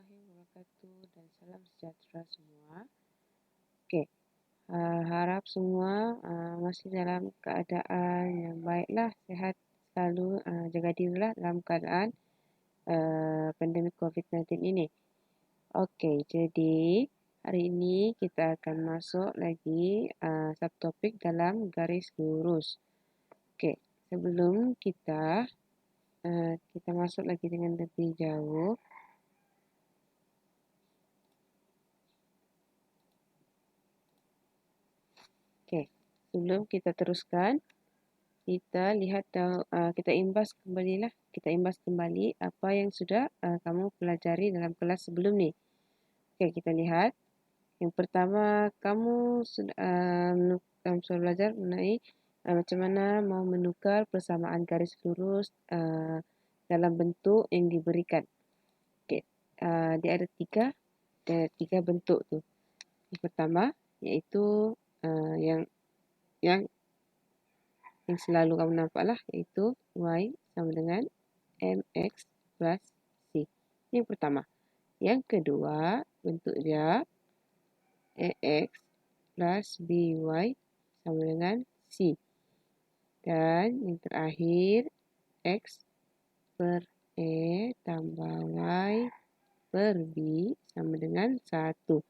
Warahmatullahi wabarakatuh dan salam sejahtera semua. Okey, harap semua masih dalam keadaan yang baiklah, sihat selalu, jaga dirilah dalam keadaan pandemik COVID-19 ini. Okey, jadi hari ini kita akan masuk lagi subtopik dalam garis lurus. Okey, sebelum kita masuk lagi dengan lebih jauh, okey, sebelum kita teruskan, kita lihat kita imbas kembali apa yang sudah kamu pelajari dalam kelas sebelum ni. Okey, kita lihat. Yang pertama, kamu sudah belajar mengenai macam mana mau menukar persamaan garis lurus dalam bentuk yang diberikan. Okey, dia ada tiga bentuk tu. Yang pertama iaitu yang selalu kamu nampaklah, iaitu Y sama dengan MX plus C. Ini yang pertama. Yang kedua, bentuk dia AX plus BY sama dengan C. Dan yang terakhir, X per A tambah Y per B sama dengan 1.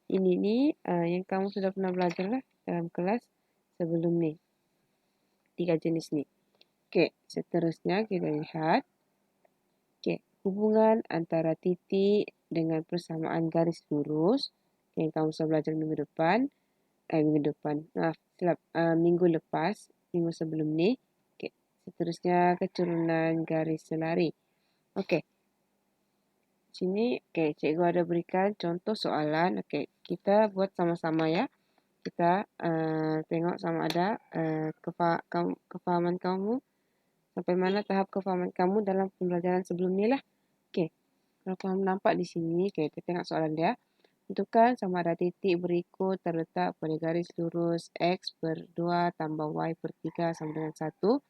Ini yang kamu sudah pernah belajar lah dalam kelas sebelum ni. 3 jenis ni. Okey, seterusnya kita lihat. Okey, hubungan antara titik dengan persamaan garis lurus yang kamu sudah belajar minggu sebelum ni. Okey, seterusnya keturunan garis selari. Okey. Sini cikgu ada berikan contoh soalan. Okey, kita buat sama-sama ya. Kita tengok sama ada kefahaman kamu sampai mana tahap kefahaman kamu dalam pembelajaran sebelum ni lah. Okey, kalau kamu nampak di sini, kita tengok soalan dia. Tentukan sama ada titik berikut terletak pada garis lurus X per 2 tambah Y per 3 sama dengan 1.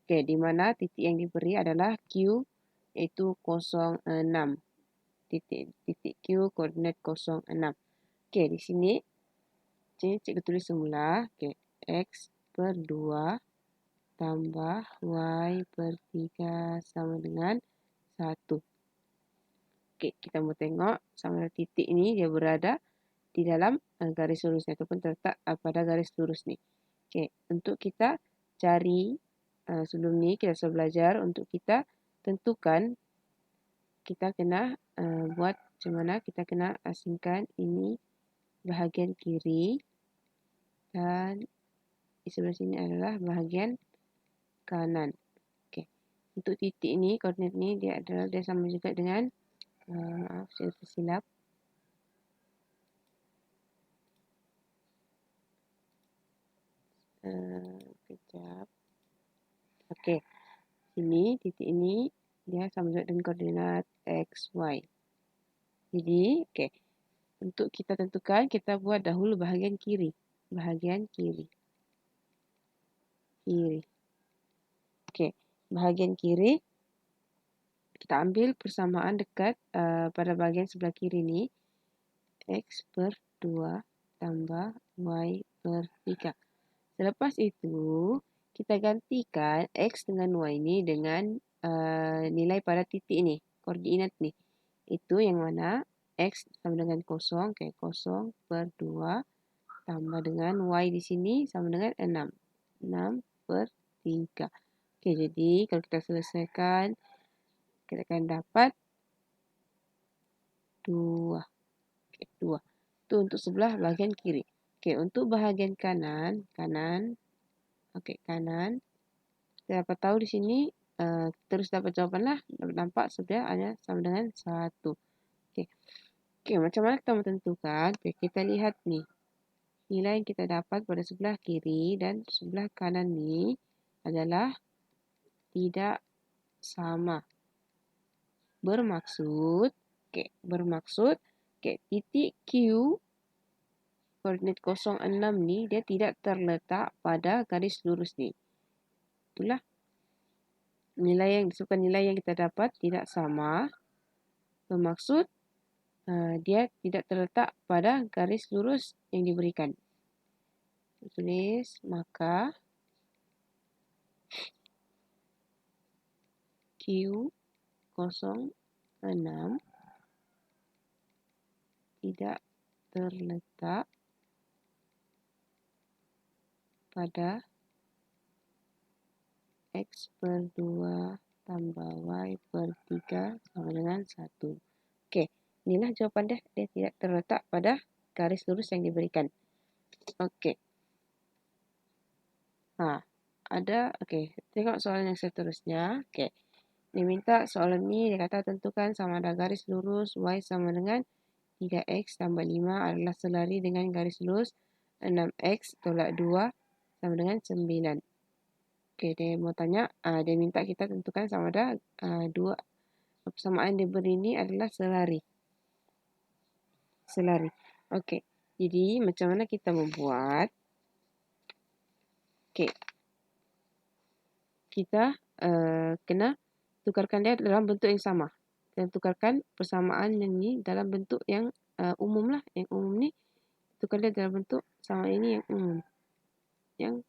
Okey, di mana titik yang diberi adalah Q, iaitu 06. Titik Q koordinat 06. Okey, di sini cikgu tulis semula. Okey, X per 2 tambah Y per 3 sama dengan 1. Okey, kita mau tengok sama ada titik ini dia berada di dalam garis lurus ni ataupun terletak pada garis lurus ni. Okey, untuk kita cari sebelum ni kita sudah belajar untuk kita tentukan, kita kena buat macam mana, kita kena asingkan ini bahagian kiri dan di sebelah sini adalah bahagian kanan. Okey. Untuk titik ni, koordinat ni dia sama juga dengan saya tersilap. Kejap. Okey. Titik ini dia sama juga dengan koordinat X, Y. Jadi, okey. Untuk kita tentukan, kita buat dahulu bahagian kiri. Bahagian kiri. Okey. Bahagian kiri, kita ambil persamaan dekat pada bahagian sebelah kiri ni. X per 2 tambah Y per 3. Selepas itu, kita gantikan X dengan Y ni dengan nilai pada titik ni. Koordinat ni. Itu yang mana X sama dengan 0. Okay, 0 per 2 tambah dengan Y di sini sama dengan 6. 6 per 3. Okay, jadi kalau kita selesaikan, kita akan dapat 2. Okay, 2. Itu untuk sebelah bahagian kiri. Okay, untuk bahagian kanan. Okay, kanan. Kita dapat tahu di sini, terus dapat jawapan lah. Dapat nampak sebenarnya hanya sama dengan 1. Okay, macam mana kita menentukan? Okay, kita lihat ni. Nilai yang kita dapat pada sebelah kiri dan sebelah kanan ni adalah tidak sama. Bermaksud, titik Q koordinat 06 ni dia tidak terletak pada garis lurus ni. Itulah nilai yang kita dapat tidak sama. Bermaksud dia tidak terletak pada garis lurus yang diberikan. Tulis, maka Q06 tidak terletak pada X per 2 tambah Y per 3 sama dengan 1. Oke, inilah jawapan dia. Dia tidak terletak pada garis lurus yang diberikan. Oke. Oke. Tengok soalan yang seterusnya. Oke. Dia minta soalan ini, dia kata tentukan sama ada garis lurus Y sama dengan 3X tambah 5 adalah selari dengan garis lurus 6X tolak 2 sama dengan 9. Oke, dia mau tanya, dia minta kita tentukan sama ada dua persamaan dia beri ini adalah selari. Oke, jadi macam mana kita membuat? Oke, kita kena tukarkan dia dalam bentuk yang sama. Kita tukarkan persamaan ini dalam bentuk yang umum lah. Yang umum ni, tukar dia dalam bentuk sama ini yang umum. Yang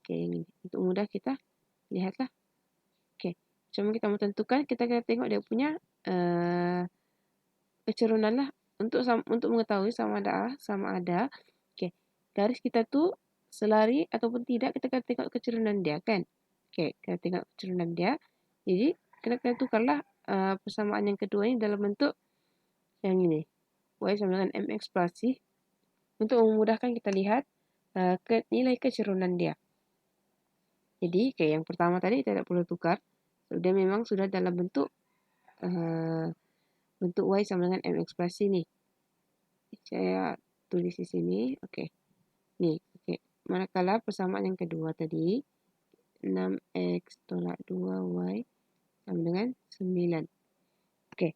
ini. Untuk mudah kita lihatlah. Okey. Cuma kita mau tentukan, kita kena tengok dia punya kecerunan lah. Untuk mengetahui sama ada. Okey. Garis kita tu selari ataupun tidak, kita kena tengok kecerunan dia kan. Okey, kita tengok kecerunan dia. Jadi, kena tukarlah persamaan yang kedua ini dalam bentuk yang ini. Y sama dengan MX plus C. Untuk memudahkan kita lihat nilai kecerunan dia. Jadi, yang pertama tadi tidak perlu tukar. Dia memang sudah dalam bentuk Y sama dengan MX plus C ni. Saya tulis di sini. Okey. Ni. Okey. Manakala persamaan yang kedua tadi, 6X tolak 2Y sama dengan 9. Okey.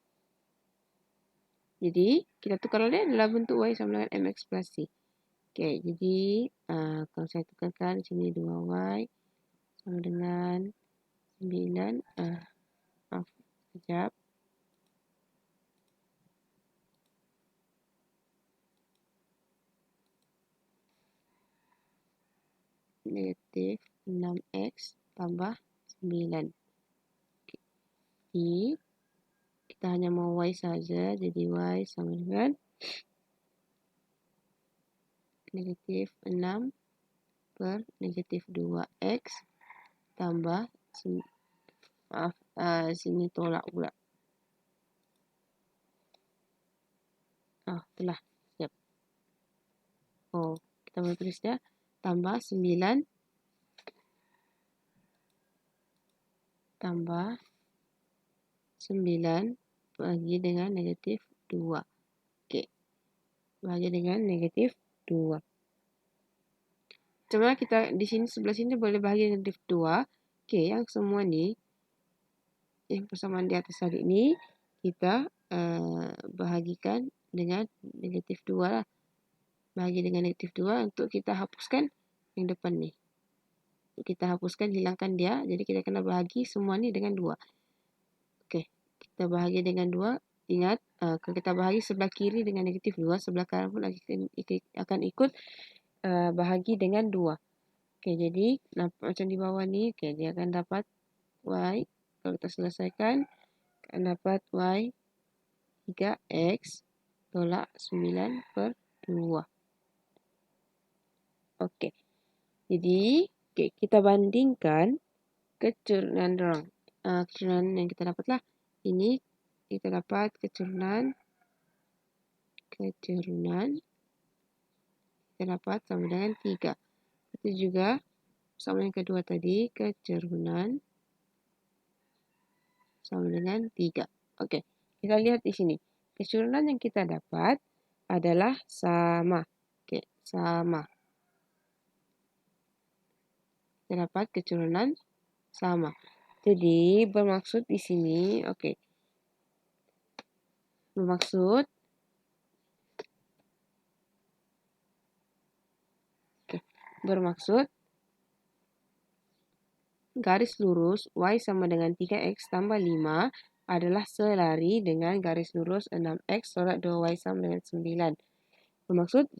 Jadi, kita tukar dia dalam bentuk Y sama dengan MX plus C. Okey. Jadi, kalau saya tukarkan sini 2Y sama dengan 9. Maaf, sekejap. Negatif 6X tambah 9. Jadi, kita hanya mau Y saja. Jadi, Y sama dengan negatif 6 per negatif 2X tambah, maaf, sini tolak pula. Itulah. Siap. Kita boleh tulis dia. Tambah 9 tambah 9 bagi dengan negatif 2. Okey. Bagi dengan negatif 2. Cuma kita di sini sebelah sini boleh bahagi negatif 2. Okey, yang semua ni, yang persamaan di atas tadi ni, kita bahagikan dengan negatif 2 lah. Bahagi dengan negatif 2 untuk kita hapuskan yang depan ni. Kita hapuskan, hilangkan dia. Jadi kita kena bahagi semua ni dengan 2. Okey, kita bahagi dengan 2. Ingat, kalau kita bahagi sebelah kiri dengan negatif 2, sebelah kanan pun akan ikut bahagi dengan 2. Okey, jadi nampak macam di bawah ni. Okey, dia akan dapat Y. Kalau kita selesaikan, akan dapat Y 3X tolak 9 per 2. Okey. Jadi, kita bandingkan kecerunan dorang. Kecerunan yang kita dapat lah. Ini kita dapat kecerunan kita dapat sama dengan 3. Itu juga sama yang kedua tadi, kecerunan sama dengan 3. Okey, kita lihat di sini. Kecerunan yang kita dapat adalah sama. Okey, sama. Kita dapat kecerunan sama. Jadi, bermaksud di sini, okey. Bermaksud garis lurus Y sama dengan 3X tambah 5 adalah selari dengan garis lurus 6x tolak 2y sama dengan 9. Bermaksud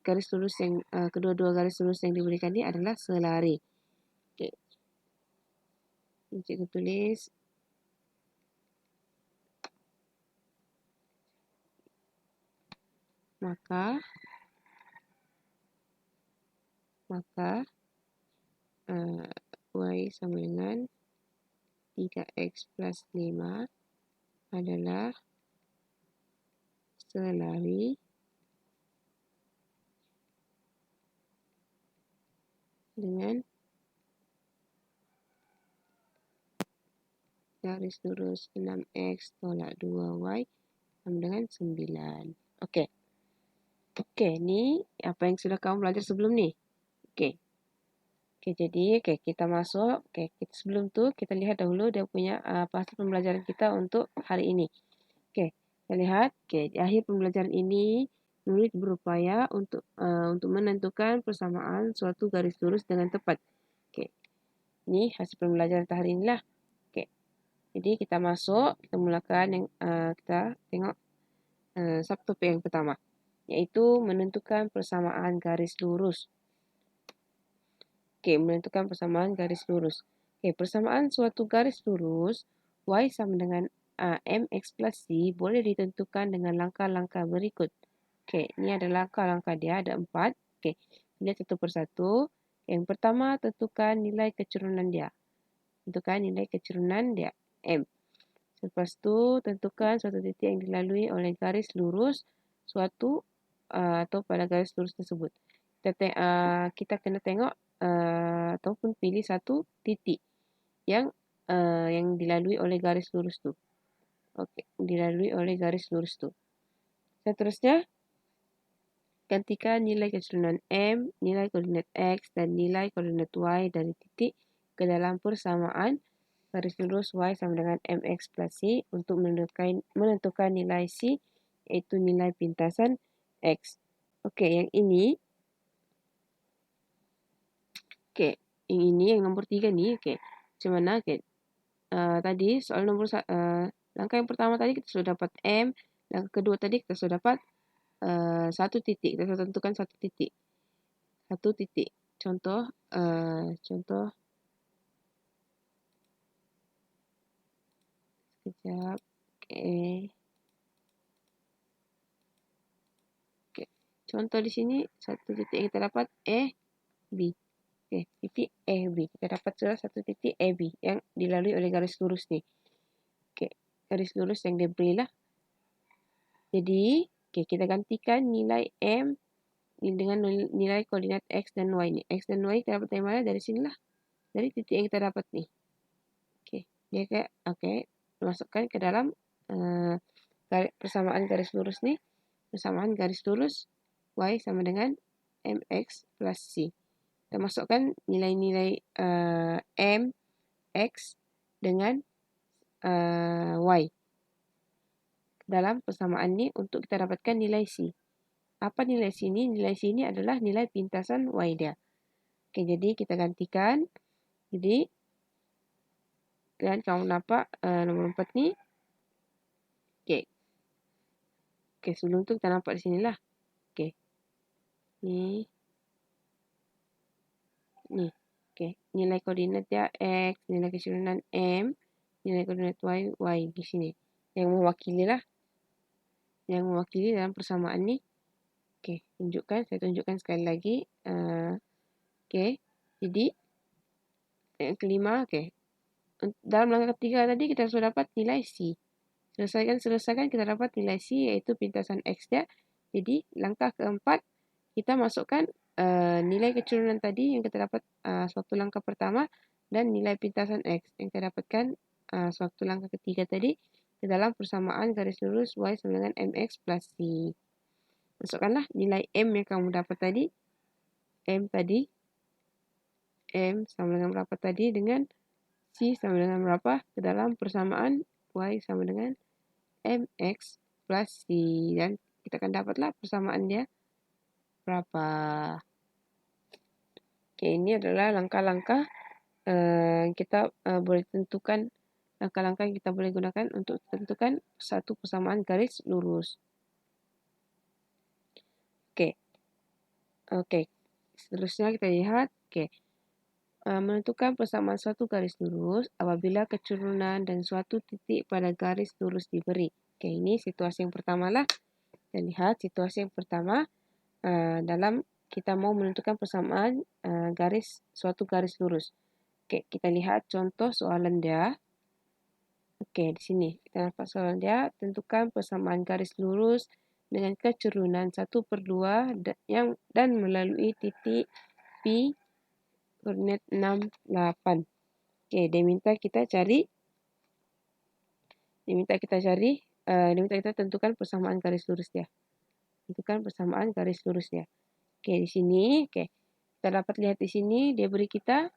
garis lurus yang kedua-dua garis lurus yang diberikan ini adalah selari. Okey. Cikgu tulis maka y sama dengan 3x plus 5 adalah selari dengan garis lurus 6x tolak 2y sama dengan 9. Okey. Okey, ni apa yang sudah kamu belajar sebelum ni. Okey. Okey, jadi kita masuk. Okey, sebelum tu kita lihat dahulu dia punya pasal pembelajaran kita untuk hari ini. Okey, kita lihat. Okey, di akhir pembelajaran ini murid berupaya untuk menentukan persamaan suatu garis lurus dengan tepat. Okey. Ini hasil pembelajaran hari inilah. Okey. Jadi kita masuk, kita mulakan yang kita tengok subtopik yang pertama, iaitu menentukan persamaan garis lurus. Okey, menentukan persamaan garis lurus. Okey, persamaan suatu garis lurus y sama dengan mx plus c boleh ditentukan dengan langkah-langkah berikut. Okey, ini adalah langkah-langkah dia, ada 4. Okey, lihat satu persatu. Yang pertama, tentukan nilai kecurunan dia. Tentukan nilai kecurunan dia, m. Lepas tu, tentukan suatu titik yang dilalui oleh garis lurus suatu atau pada garis lurus tersebut. Kita kena tengok ataupun pilih satu titik yang dilalui oleh garis lurus tu. Okey, dilalui oleh garis lurus tu. Seterusnya, gantikan nilai kecurunan m, nilai koordinat x dan nilai koordinat y dari titik ke dalam persamaan garis lurus y sama dengan mx plus c untuk menentukan nilai c, iaitu nilai pintasan x. Okey, yang ini. Okey, yang nombor 3 ni. Okey, macam mana? Okey, tadi soal nombor langkah yang pertama tadi kita sudah dapat m, langkah kedua tadi kita sudah dapat satu titik. Kita sudah tentukan satu titik. Contoh, sekejap. Okey. Contoh di sini satu titik yang kita dapat A, B. Okey, titik A, B. Kita dapat sudah satu titik A, B yang dilalui oleh garis lurus ni. Okey, garis lurus yang dia berilah. Jadi, kita gantikan nilai M dengan nilai koordinat X dan Y ni. X dan Y kita dapat dari mana? Dari sinilah. Dari titik yang kita dapat ni. Okey, masukkan ke dalam persamaan garis lurus ni. Persamaan garis lurus Y sama dengan MX plus C. Kita masukkan nilai-nilai M, X dengan Y dalam persamaan ni untuk kita dapatkan nilai C. Apa nilai C ni? Nilai C ni adalah nilai pintasan Y dia. Okey, jadi kita gantikan. Jadi, dan kamu nampak nombor 4 ni. Okey, sebelum tu kita nampak di sinilah. Okey. Ni. Okey, nilai koordinat dia X, nilai kecurunan M, nilai koordinat Y di sini. Yang mewakili dalam persamaan ni. Okey, saya tunjukkan sekali lagi. Okey, jadi yang kelima, okey. Dalam langkah ketiga tadi kita sudah dapat nilai C. Selesaikan kita dapat nilai C, iaitu pintasan X dia. Jadi langkah keempat kita masukkan nilai kecurunan tadi yang kita dapat suatu langkah pertama dan nilai pintasan X yang kita dapatkan suatu langkah ketiga tadi ke dalam persamaan garis lurus Y sama dengan MX plus C. Masukkanlah nilai M yang kamu dapat tadi. M sama dengan berapa tadi dengan C sama dengan berapa ke dalam persamaan Y sama dengan MX plus C. Dan kita akan dapatlah persamaan dia berapa. Okey, ini adalah langkah-langkah kita boleh tentukan langkah-langkah yang kita boleh gunakan untuk tentukan satu persamaan garis lurus. Oke. Seterusnya kita lihat, menentukan persamaan suatu garis lurus apabila kecurunan dan suatu titik pada garis lurus diberi. Ini situasi yang pertama lah. Kita lihat situasi yang pertama dalam kita mau menentukan persamaan suatu garis lurus. Kita lihat contoh soalan dia. Di sini kita dapat soalan dia, tentukan persamaan garis lurus dengan kecurunan 1/2 dan melalui titik P koordinat 68. Dia minta kita tentukan persamaan garis lurus dia. Tentukan persamaan garis lurus dia. Di sini, kita dapat lihat di sini dia beri kita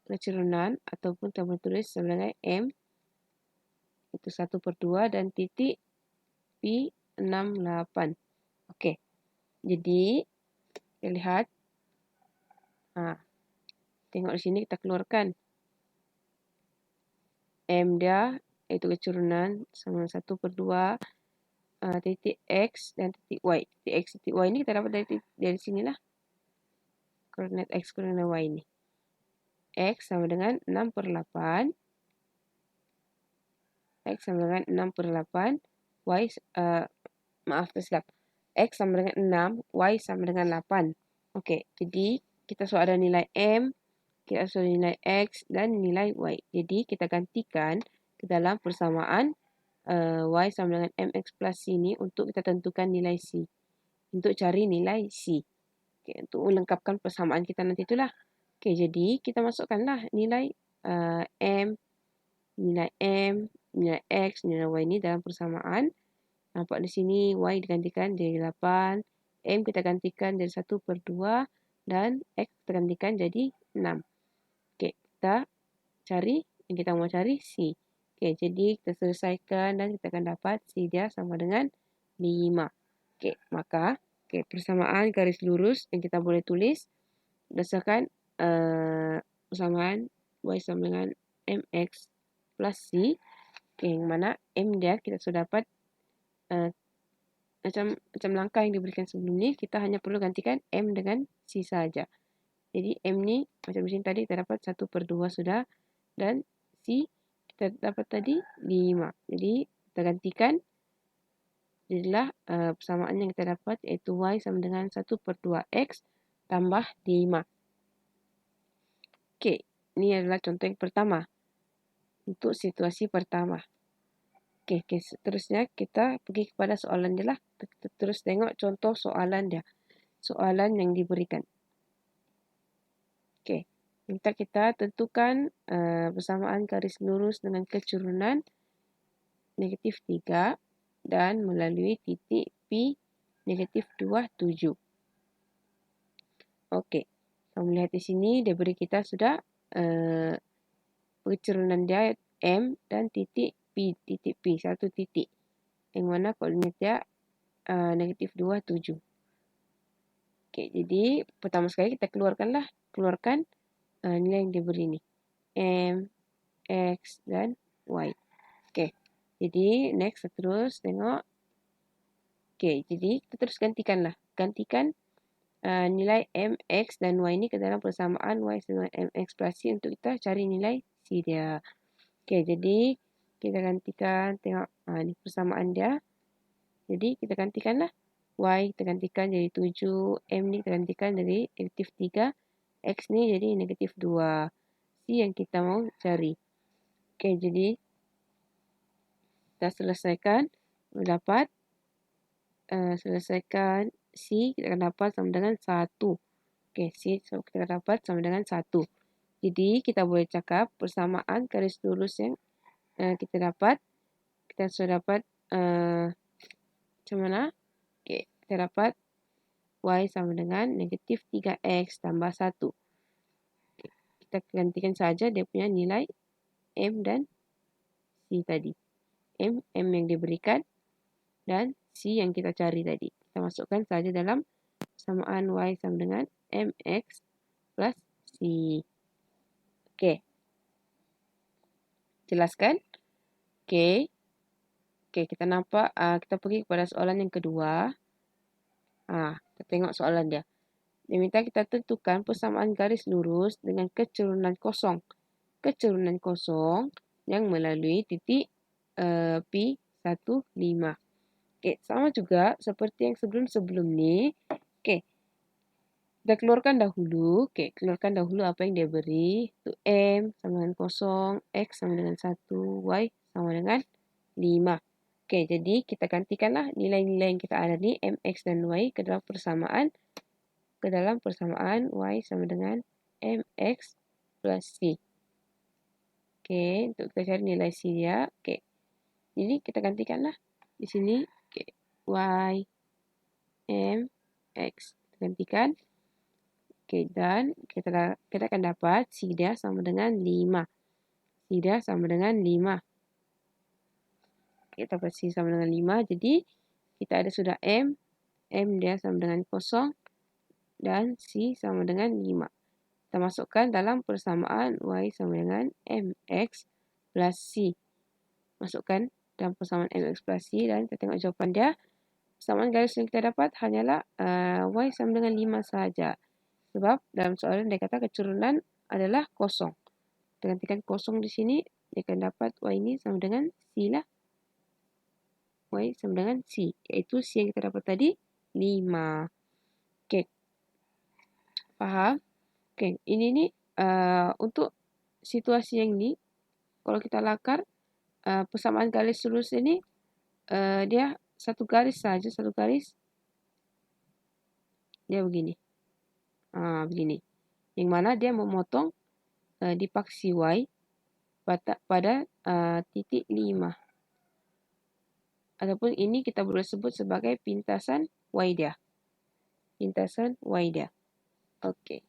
kecurunan ataupun kita boleh tulis sebagai M itu 1/2 dan titik P68. Jadi kita lihat. Tengok di sini kita keluarkan. M dia itu kecurunan sama 1/2 titik X dan titik Y. Titik X, titik Y ini kita dapat dari sinilah. Koordinat X, koordinat Y ini. X sama dengan 6/8. X sama dengan 6/8. Y, maaf tersilap. X sama dengan 6, Y sama dengan 8. Jadi kita sudah ada nilai M, kita sudah nilai X dan nilai Y. Jadi kita gantikan ke dalam persamaan Y sama dengan MX plus C ini untuk kita tentukan nilai C. Untuk cari nilai C. Untuk melengkapkan persamaan kita nanti itulah. Jadi kita masukkanlah nilai M, nilai X, nilai Y ini dalam persamaan. Nampak di sini Y digantikan jadi 8, M kita gantikan jadi 1/2 dan X kita gantikan jadi 6. Kita cari yang kita mau cari C. Jadi kita selesaikan dan kita akan dapat C dia sama dengan 5. Maka persamaan garis lurus yang kita boleh tulis berdasarkan persamaan Y sama dengan MX plus C. Yang mana M dia kita sudah dapat macam langkah yang diberikan sebelum ni, kita hanya perlu gantikan M dengan C saja. Jadi M ni macam di sini tadi kita dapat 1/2 sudah dan C kita dapat tadi 5. Jadi kita gantikan jadilah persamaan yang kita dapat iaitu Y sama dengan 1/2 X tambah 5. Ini adalah contoh yang pertama. Untuk situasi pertama. Seterusnya kita pergi kepada soalan dia lah. Kita terus tengok contoh soalan dia. Soalan yang diberikan. Minta kita tentukan persamaan garis lurus dengan kecurunan -3 dan melalui titik P -27. Kamu lihat di sini dia beri kita sudah kecurunan dia M dan titik P, satu titik. Yang mana koordinat dia -27. Jadi pertama sekali kita keluarkan nilai yang diberi ini. M, X, dan Y. Jadi next terus tengok. Jadi kita terus gantikan nilai M, X, dan Y ini ke dalam persamaan Y dengan MX plus C untuk kita cari nilai C dia. Jadi kita gantikan, tengok ini persamaan dia. Jadi kita gantikanlah. Y kita gantikan jadi 7, M ni kita gantikan jadi -3, X ni jadi -2. C yang kita mau cari. Jadi kita selesaikan, dapat selesaikan C kita akan dapat sama dengan 1. C kita dapat sama dengan 1. Jadi kita boleh cakap persamaan garis lurus yang kita dapat. Kita sudah dapat macam mana? Kita dapat Y sama dengan -3X tambah 1. Kita gantikan saja dia punya nilai M dan C tadi. M yang diberikan dan C yang kita cari tadi. Kita masukkan saja dalam persamaan Y sama dengan MX plus C. Jelaskan? Okey. Okey, kita nampak, kita pergi kepada soalan yang kedua. Kita tengok soalan dia. Dia minta kita tentukan persamaan garis lurus dengan kecerunan kosong. Kecerunan kosong yang melalui titik P15. Okey, sama juga seperti yang sebelum-sebelum ni. Okey, kita keluarkan dahulu. Okey, keluarkan dahulu apa yang dia beri. Itu M sama dengan kosong, X sama dengan 1, Y sama dengan 5. Okey, jadi kita gantikanlah nilai-nilai yang kita ada ni, MX dan Y ke dalam persamaan Y sama dengan MX plus C. Okey, untuk kita cari nilai C dia. Okey, jadi kita gantikanlah di sini. Okey, Y, M, X. Kita gantikan. Okey, dan kita akan dapat C dia sama dengan 5. C dia sama dengan 5. Kita dapat C sama dengan 5. Jadi, kita ada sudah M. M dia sama dengan kosong. Dan C sama dengan 5. Kita masukkan dalam persamaan Y sama dengan MX plus C. Masukkan dalam persamaan MX plus C dan kita tengok jawapan dia. Persamaan garis yang kita dapat hanyalah Y sama dengan 5 sahaja. Sebab dalam soalan dia kata kecerunan adalah kosong. Kita gantikan kosong di sini, dia akan dapat Y ini sama dengan C lah. Y sama dengan C, iaitu C yang kita dapat tadi 5. Okey. Faham? Okey, ini ni untuk situasi yang ni, kalau kita lakar persamaan garis lurus ini dia satu garis saja, satu garis dia begini. Begini. Yang mana dia memotong di paksi Y pada titik 5. Ataupun ini kita boleh sebut sebagai pintasan Y dia. Pintasan Y dia. Okey.